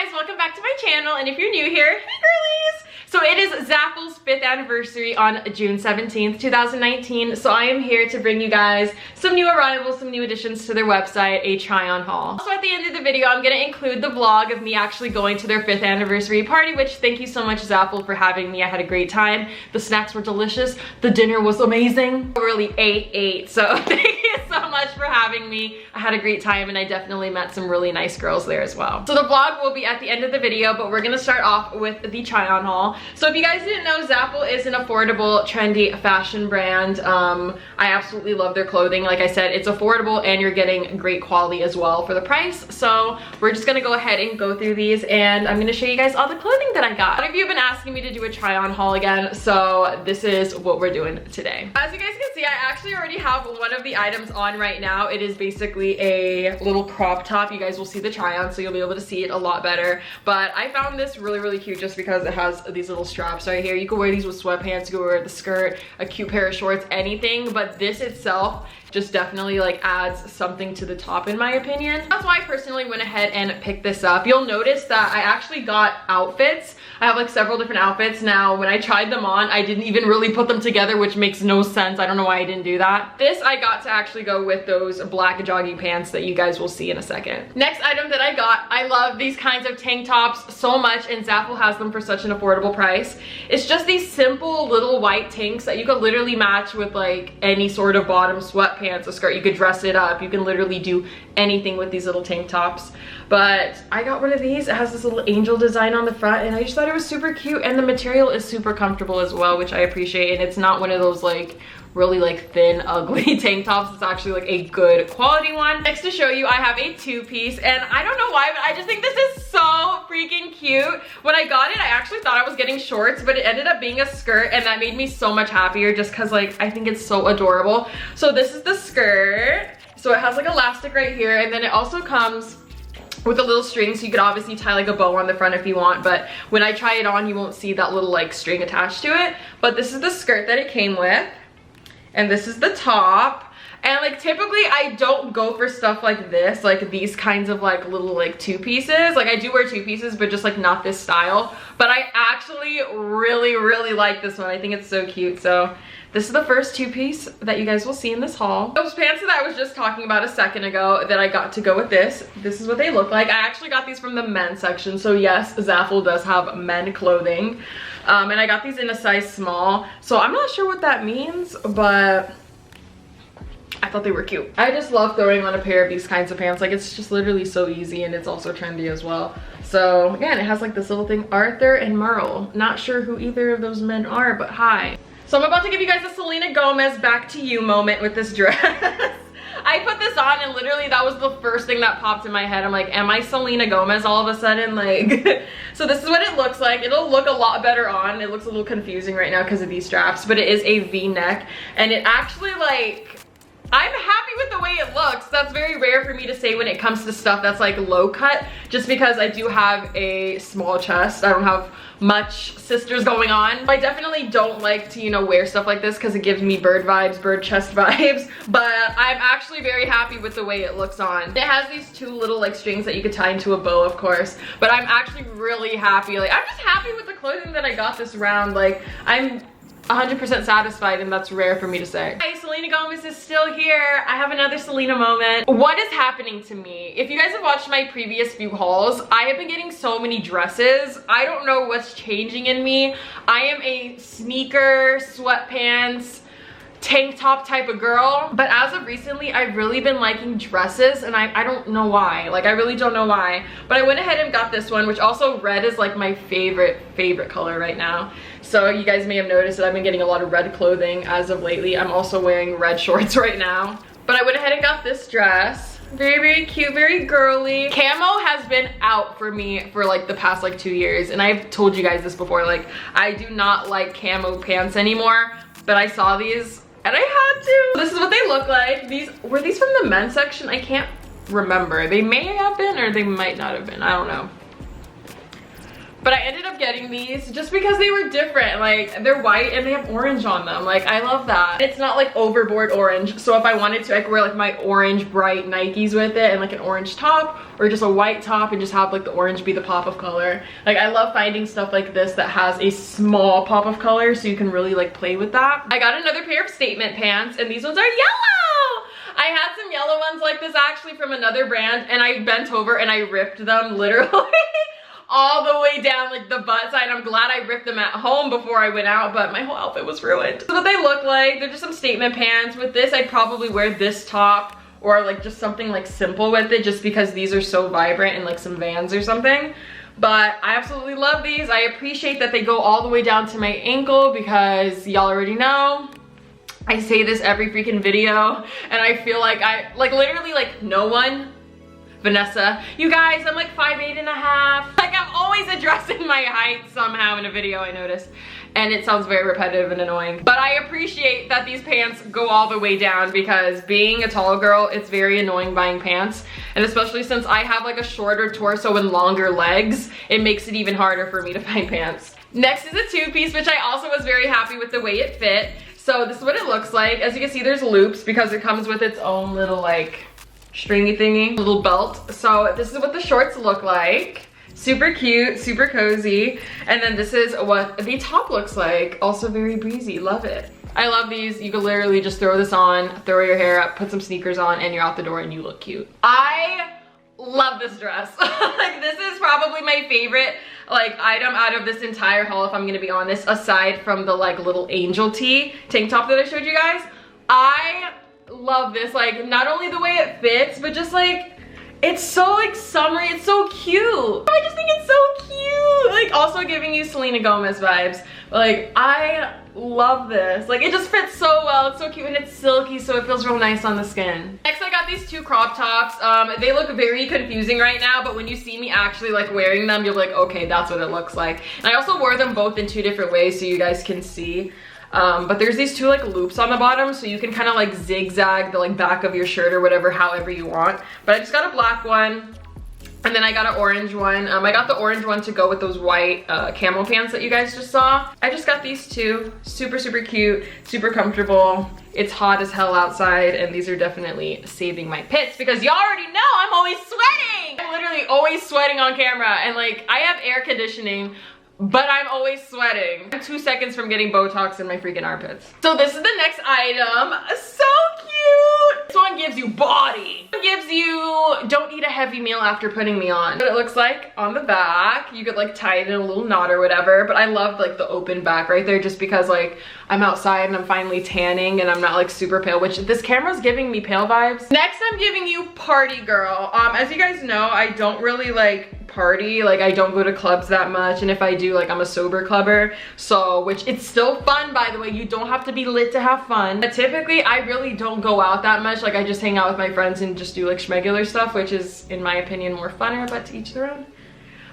guys, welcome back to my channel, and if you're new here, hey girlies! So it is ZAFUL's 5th anniversary on June 17th, 2019, so I am here to bring you guys some new arrivals, some new additions to their website, a try-on haul. So at the end of the video, I'm gonna include the vlog of me actually going to their 5th anniversary party, which thank you so much ZAFUL for having me. I had a great time. The snacks were delicious. The dinner was amazing. I really ate, so thank you so much for having me. I had a great time and I definitely met some really nice girls there as well. So the vlog will be at the end of the video, but we're gonna start off with the try-on haul. So if you guys didn't know, ZAFUL is an affordable, trendy fashion brand. I absolutely love their clothing. Like I said, it's affordable and you're getting great quality as well for the price. So we're just gonna go ahead and go through these and I'm gonna show you guys all the clothing that I got. A lot of you have been asking me to do a try-on haul again, so this is what we're doing today. As you guys can see, I actually already have one of the items on right now. It is basically a little crop top. You guys will see the try-on, so you'll be able to see it a lot better. But I found this really cute just because it has these little straps right here. You can wear these with sweatpants, you can wear the skirt, a cute pair of shorts, anything, but this itself just definitely like adds something to the top in my opinion. That's why I personally went ahead and picked this up. You'll notice that I actually got outfits. I have like several different outfits. Now when I tried them on, I didn't even really put them together, which makes no sense. I don't know why I didn't do that. This I got to actually go with those black jogging pants that you guys will see in a second. Next item that I got, I love these kinds of tank tops so much and ZAFUL has them for such an affordable price. It's just these simple little white tanks that you could literally match with like any sort of bottom, sweatpants, a skirt. You could dress it up. You can literally do anything with these little tank tops. But I got one of these. It has this little angel design on the front and I just thought it was super cute, and the material is super comfortable as well, which I appreciate. And it's not one of those like really like thin ugly tank tops. It's actually like a good quality one. Next to show you, I have a two-piece, and I don't know why, but I just think this is so freaking cute. When I got it, I actually thought I was getting shorts, but it ended up being a skirt, and that made me so much happier just because like I think it's so adorable. So this is the skirt. So it has like elastic right here, and then it also comes with a little string, so you could obviously tie like a bow on the front if you want, but when I try it on, you won't see that little like string attached to it. But this is the skirt that it came with, and this is the top. And like typically I don't go for stuff like this, like these kinds of like little like two pieces. Like I do wear two pieces, but just like not this style. But I actually really like this one. I think it's so cute. So this is the first two-piece that you guys will see in this haul. Those pants that I was just talking about a second ago that I got to go with this is what they look like. I actually got these from the men's section. So yes, ZAFUL does have men clothing. And I got these in a size small. So I'm not sure what that means, but I thought they were cute. I just love throwing on a pair of these kinds of pants. Like it's just literally so easy, and it's also trendy as well. So again, it has like this little thing, Arthur and Merle. Not sure who either of those men are, but hi. So I'm about to give you guys a Selena Gomez back to you moment with this dress. I put this on and literally that was the first thing that popped in my head. I'm like, am I Selena Gomez all of a sudden? Like, so this is what it looks like. It'll look a lot better on. It looks a little confusing right now because of these straps, but it is a V-neck, and it actually like, I'm happy with the way it looks. That's very rare for me to say when it comes to stuff that's like low cut, just because I do have a small chest. I don't have much sisters going on. I definitely don't like to, you know, wear stuff like this because it gives me bird vibes, bird chest vibes, but I'm actually very happy with the way it looks on. It has these two little like strings that you could tie into a bow, of course, but I'm actually really happy. Like I'm just happy with the clothing that I got this round. Like I'm 100% satisfied, and that's rare for me to say. Hi, Selena Gomez is still here. I have another Selena moment. What is happening to me? If you guys have watched my previous few hauls, I have been getting so many dresses. I don't know what's changing in me. I am a sneaker, sweatpants, tank top type of girl, but as of recently I've really been liking dresses, and I don't know why. Like I really don't know why, but I went ahead and got this one, which also red is like my favorite color right now. So you guys may have noticed that I've been getting a lot of red clothing as of lately. I'm also wearing red shorts right now, but I went ahead and got this dress. Very cute, very girly. Camo has been out for me for like the past like 2 years, and I've told you guys this before, like I do not like camo pants anymore, but I saw these and I had to. This is what they look like. Were these from the men's section? I can't remember. They may have been or they might not have been. I don't know. But I ended up getting these just because they were different. Like, they're white and they have orange on them. Like, I love that. It's not like overboard orange. So if I wanted to, I could wear like my orange bright Nikes with it and like an orange top, or just a white top and just have like the orange be the pop of color. Like, I love finding stuff like this that has a small pop of color so you can really like play with that. I got another pair of statement pants, and these ones are yellow. I had some yellow ones like this actually from another brand, and I bent over and I ripped them literally all the way down like the butt side. I'm glad I ripped them at home before I went out, but my whole outfit was ruined. So what they look like, they're just some statement pants. With this, I'd probably wear this top or like just something like simple with it, just because these are so vibrant and like some Vans or something. But I absolutely love these. I appreciate that they go all the way down to my ankle, because y'all already know I say this every freaking video, and I feel like I literally like no one, Vanessa, you guys, I'm like 5'8" and a half. Like, I'm always addressing my height somehow in a video, I noticed. And it sounds very repetitive and annoying. But I appreciate that these pants go all the way down, because being a tall girl, it's very annoying buying pants. And especially since I have like a shorter torso and longer legs, it makes it even harder for me to find pants. Next is a two-piece, which I also was very happy with the way it fit. So this is what it looks like. As you can see, there's loops because it comes with its own little like stringy thingy, little belt. So this is what the shorts look like. Super cute, super cozy. And then this is what the top looks like. Also very breezy, love it. I love these. You can literally just throw this on, throw your hair up, put some sneakers on, and you're out the door and you look cute. I love this dress. Like, this is probably my favorite like item out of this entire haul, if I'm gonna be honest, aside from the like little angel tee tank top that I showed you guys. I love this, like not only the way it fits, but just like it's so like summery, it's so cute. I just think it's so cute. Like, also giving you Selena Gomez vibes. But like, I love this. Like, it just fits so well. It's so cute and it's silky, so it feels real nice on the skin. Next, I got these two crop tops. They look very confusing right now, but when you see me actually like wearing them, you're like, okay, that's what it looks like. And I also wore them both in two different ways so you guys can see. But there's these two like loops on the bottom, so you can kind of like zigzag the like back of your shirt or whatever, however you want. But I just got a black one, and then I got an orange one. I got the orange one to go with those white camo pants that you guys just saw. I just got these two. Super, super cute, super comfortable. It's hot as hell outside, and these are definitely saving my pits, because y'all already know I'm always sweating. I'm literally always sweating on camera, and like I have air conditioning, but I'm always sweating. I'm 2 seconds from getting Botox in my freaking armpits. So this is the next item. So cute. This one gives you body. It gives you, don't eat a heavy meal after putting me on. What it looks like on the back. You could like tie it in a little knot or whatever, but I love like the open back right there, just because like I'm outside and I'm finally tanning and I'm not like super pale, which this camera's giving me pale vibes. Next, I'm giving you party girl. As you guys know, I don't really like party, like I don't go to clubs that much, and if I do, like I'm a sober clubber, so, which it's still fun, by the way. You don't have to be lit to have fun, but typically I really don't go out that much. Like, I just hang out with my friends and just do like schmegular stuff, which is in my opinion more funner, but to each their own.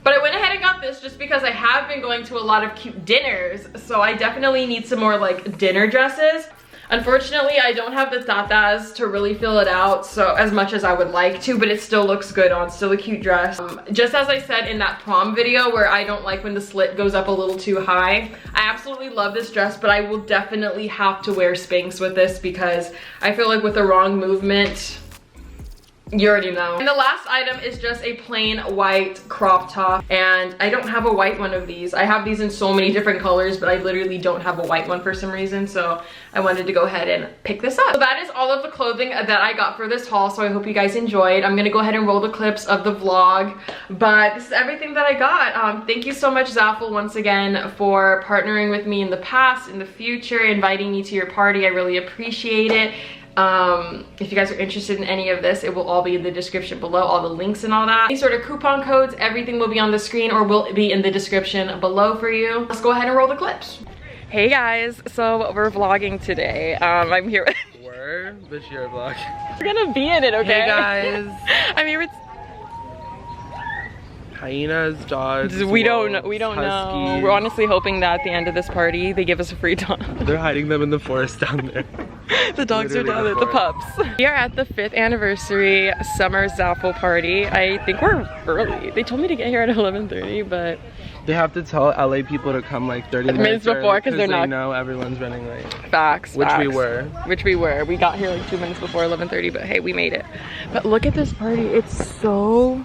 But I went ahead and got this just because I have been going to a lot of cute dinners, so I definitely need some more like dinner dresses. Unfortunately, I don't have the tatas to really fill it out so as much as I would like to, but it still looks good on, still a cute dress. Just as I said in that prom video where I don't like when the slit goes up a little too high, I absolutely love this dress, but I will definitely have to wear Spanx with this, because I feel like with the wrong movement, you already know. And the last item is just a plain white crop top, and I don't have a white one of these. I have these in so many different colors, but I literally don't have a white one for some reason, so I wanted to go ahead and pick this up. So that is all of the clothing that I got for this haul, so I hope you guys enjoyed. I'm gonna go ahead and roll the clips of the vlog, but this is everything that I got. Thank you so much, ZAFUL, once again for partnering with me in the past, in the future, inviting me to your party. I really appreciate it. If you guys are interested in any of this, it will all be in the description below, all the links and all that. Any sort of coupon codes, everything will be on the screen or will be in the description below for you. Let's go ahead and roll the clips. Hey guys, so we're vlogging today. I'm here with but you're vlog. We're gonna be in it, okay? Hey guys. I'm here with hyenas, dogs, we don't wolves, know. huskies. We're honestly hoping that at the end of this party they give us a free dog. They're hiding them in the forest down there. The dogs are down Literally at the pups. We are at the 5th anniversary summer ZAFUL party. I think we're early. They told me to get here at 11:30, but They have to tell LA people to come like 30 minutes before because they're not. They know everyone's running late. Facts. Which we facts. were. Which we were. We got here like 2 minutes before 11:30, but hey, we made it. But look at this party. It's so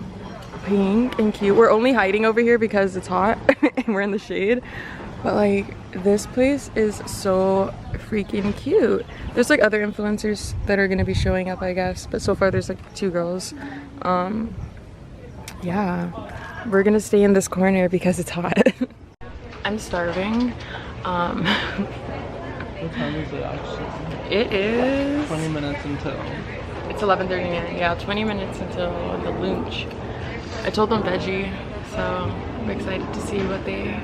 pink and cute. We're only hiding over here because it's hot and we're in the shade. But like, this place is so freaking cute. There's like other influencers that are gonna be showing up, I guess. But so far there's like 2 girls. Yeah. We're gonna stay in this corner because it's hot. I'm starving. What time is it actually? It is 20 minutes until. It's 11:39. Yeah, 20 minutes until the lunch. I told them veggie, so I'm excited to see what they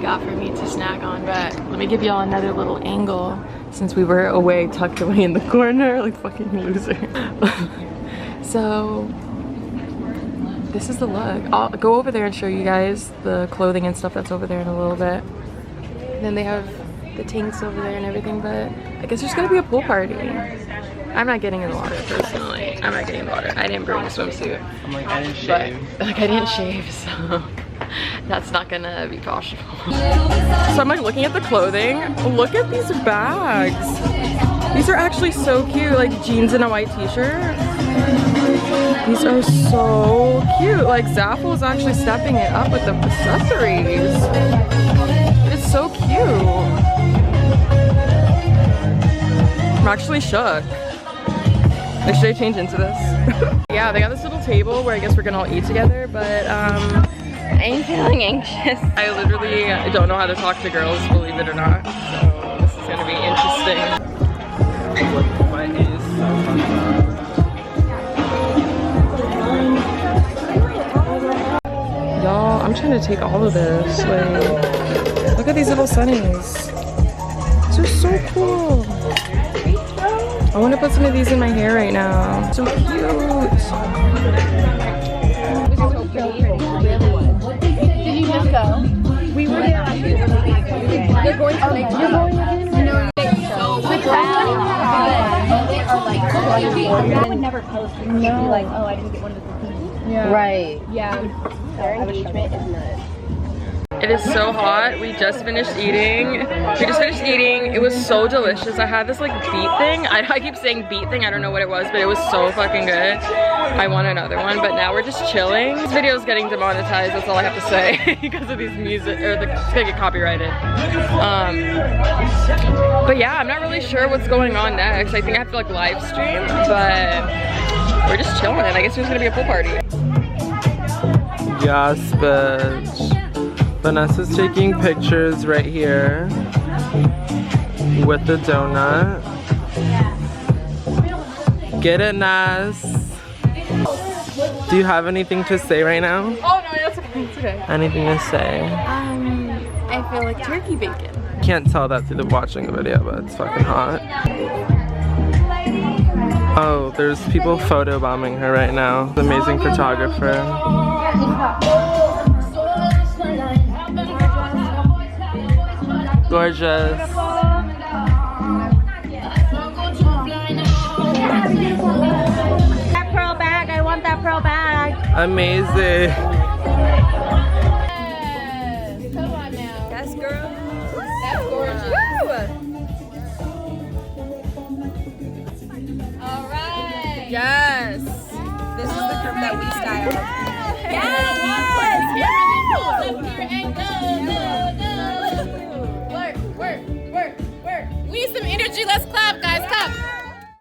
got for me to snack on. But let me give y'all another little angle since we were away, tucked away in the corner, like fucking loser. So this is the look. I'll go over there and show you guys the clothing and stuff that's over there in a little bit. And then they have the tanks over there and everything, but I guess there's gonna be a pool party. I'm not getting in the water personally. I'm not getting in the water. I didn't bring a swimsuit. I'm like, I didn't shave. But, like, I didn't shave, so that's not gonna be possible. So I'm like looking at the clothing. Look at these bags. These are actually so cute, like jeans and a white t-shirt. These are so cute. Like ZAFUL is actually stepping it up with the accessories. It's so cute. I'm actually shook. Like, should I change into this? Yeah, they got this little table where I guess we're gonna all eat together, but I'm feeling anxious. I literally don't know how to talk to girls, believe it or not. So this is gonna be interesting. My A is so fucked up. Y'all, I'm trying to take all of this. Like, look at these little sunnies. These are so cool. I want to put some of these in my hair right now. So cute. Did you just go? We were there last week. You're going to make You're going again? No, which one? I would never post because you'd be like, oh, I didn't get one of the cookies. Yeah. Right. Yeah. Our engagement is nuts. It is so hot. We just finished eating. It was so delicious. I had this like beet thing. I keep saying beet thing. I don't know what it was, but it was so fucking good. I want another one, but now we're just chilling. This video is getting demonetized. That's all I have to say because of these music, or it's gonna get copyrighted. But yeah, I'm not really sure what's going on next. I think I have to like live stream, but we're just chilling. And I guess there's gonna be a pool party. Yes, bitch. Vanessa's taking pictures right here with the donut. Get it, Nas. Do you have anything to say right now? Oh no, that's okay. It's okay. Anything to say? I feel like turkey bacon. Can't tell that through the watching the video, but it's fucking hot. Oh, there's people photobombing her right now. Amazing photographer. Gorgeous. That pearl bag, I want that pearl bag. Amazing. Yes. Come on now. Yes, girl. That's gorgeous. All right. Yes. This is the group that we styled.